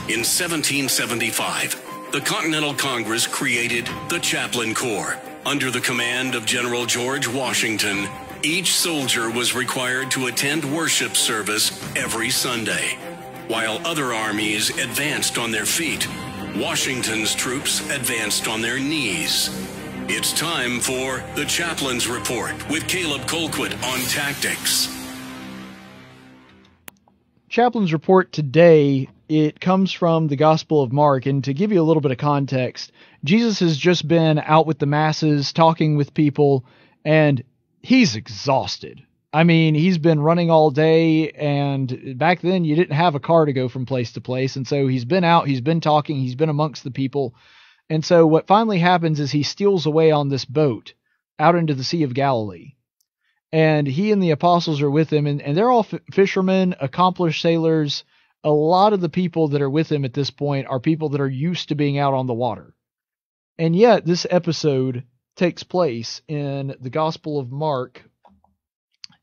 In 1775, the Continental Congress created the Chaplin Corps. Under the command of General George Washington, each soldier was required to attend worship service every Sunday. While other armies advanced on their feet, Washington's troops advanced on their knees. It's time for the Chaplain's Report with Caleb Colquitt on tactics. Chaplin's Report today, it comes from the Gospel of Mark, and to give you a little bit of context, Jesus has just been out with the masses, talking with people, and he's exhausted. I mean, he's been running all day, and back then you didn't have a car to go from place to place, and so he's been out, he's been talking, he's been amongst the people, and so what finally happens is he steals away on this boat out into the Sea of Galilee, and he and the apostles are with him, and they're all fishermen, accomplished sailors. A lot of the people that are with him at this point are people that are used to being out on the water, and yet this episode takes place in the Gospel of Mark,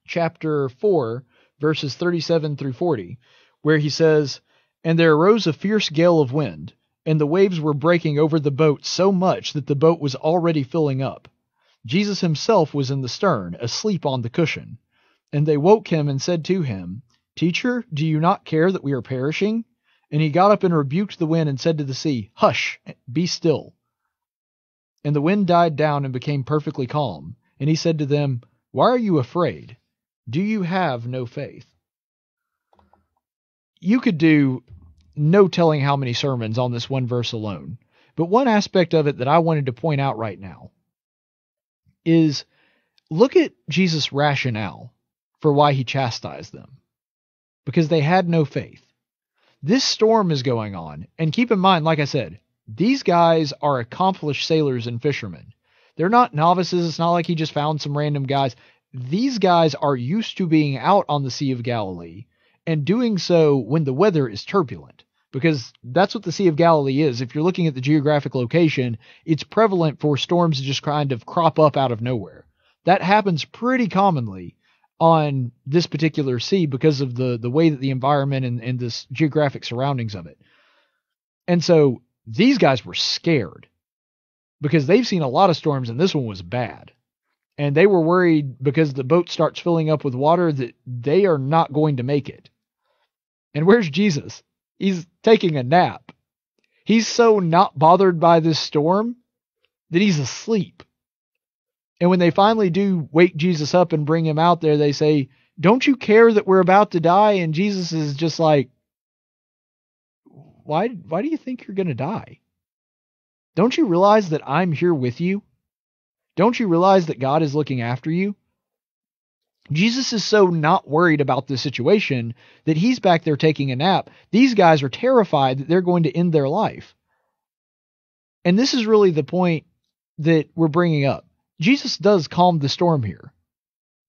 chapter 4, verses 37 through 40, where he says, "And there arose a fierce gale of wind, and the waves were breaking over the boat so much that the boat was already filling up. Jesus himself was in the stern, asleep on the cushion. And they woke him and said to him, 'Teacher, do you not care that we are perishing?' And he got up and rebuked the wind and said to the sea, 'Hush, be still.' And the wind died down and became perfectly calm. And he said to them, 'Why are you afraid? Do you have no faith?'" You could do no telling how many sermons on this one verse alone, but one aspect of it that I wanted to point out right now is look at Jesus' rationale for why he chastised them. Because they had no faith. This storm is going on, and keep in mind, like I said, these guys are accomplished sailors and fishermen. They're not novices. It's not like he just found some random guys. These guys are used to being out on the Sea of Galilee and doing so when the weather is turbulent, because that's what the Sea of Galilee is. If you're looking at the geographic location, it's prevalent for storms to just kind of crop up out of nowhere. That happens pretty commonly on this particular sea because of the way that the environment and this geographic surroundings of it. And so these guys were scared because they've seen a lot of storms and this one was bad. And they were worried because the boat starts filling up with water that they are not going to make it. And where's Jesus? He's taking a nap. He's so not bothered by this storm that he's asleep. And when they finally do wake Jesus up and bring him out there, they say, "Don't you care that we're about to die?" And Jesus is just like, why do you think you're going to die? Don't you realize that I'm here with you? Don't you realize that God is looking after you? Jesus is so not worried about this situation that he's back there taking a nap. These guys are terrified that they're going to end their life. And this is really the point that we're bringing up. Jesus does calm the storm here.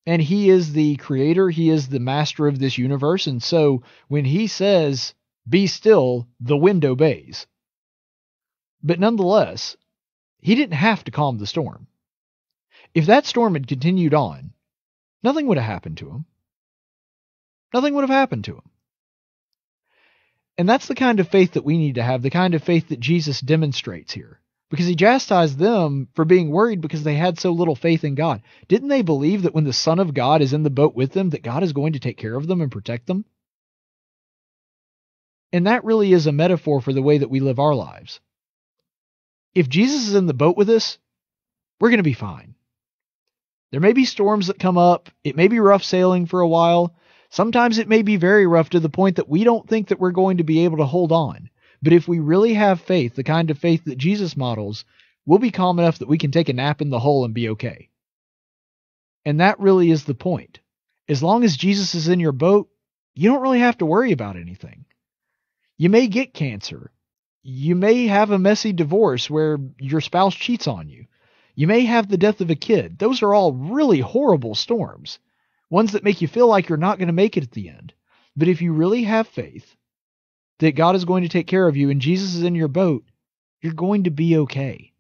And he is the creator. He is the master of this universe. And so when he says, "Be still," the wind obeys. But nonetheless, he didn't have to calm the storm. If that storm had continued on, nothing would have happened to him. Nothing would have happened to him. And that's the kind of faith that we need to have, the kind of faith that Jesus demonstrates here. Because he chastised them for being worried because they had so little faith in God. Didn't they believe that when the Son of God is in the boat with them, that God is going to take care of them and protect them? And that really is a metaphor for the way that we live our lives. If Jesus is in the boat with us, we're going to be fine. There may be storms that come up. It may be rough sailing for a while. Sometimes it may be very rough to the point that we don't think that we're going to be able to hold on. But if we really have faith, the kind of faith that Jesus models, we'll be calm enough that we can take a nap in the hull and be okay. And that really is the point. As long as Jesus is in your boat, you don't really have to worry about anything. You may get cancer. You may have a messy divorce where your spouse cheats on you. You may have the death of a kid. Those are all really horrible storms, ones that make you feel like you're not going to make it at the end. But if you really have faith that God is going to take care of you and Jesus is in your boat, you're going to be okay.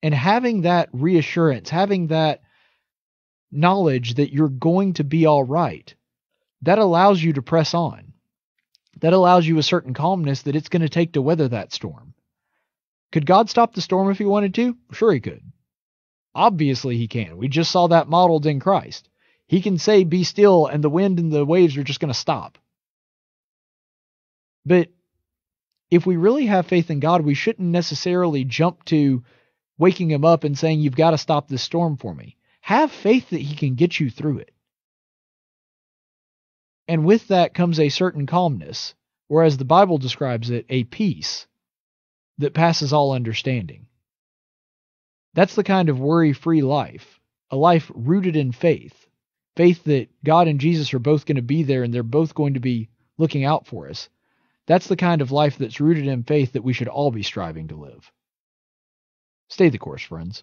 And having that reassurance, having that knowledge that you're going to be all right, that allows you to press on. that allows you a certain calmness that it's going to take to weather that storm. Could God stop the storm if he wanted to? Sure he could. Obviously he can. We just saw that modeled in Christ. He can say, be still, and the wind and the waves are just going to stop. But if we really have faith in God, we shouldn't necessarily jump to waking him up and saying, you've got to stop this storm for me. Have faith that he can get you through it. And with that comes a certain calmness, or as the Bible describes it, a peace that passes all understanding. That's the kind of worry-free life, a life rooted in faith. Faith that God and Jesus are both going to be there and they're both going to be looking out for us. That's the kind of life that's rooted in faith that we should all be striving to live. Stay the course, friends.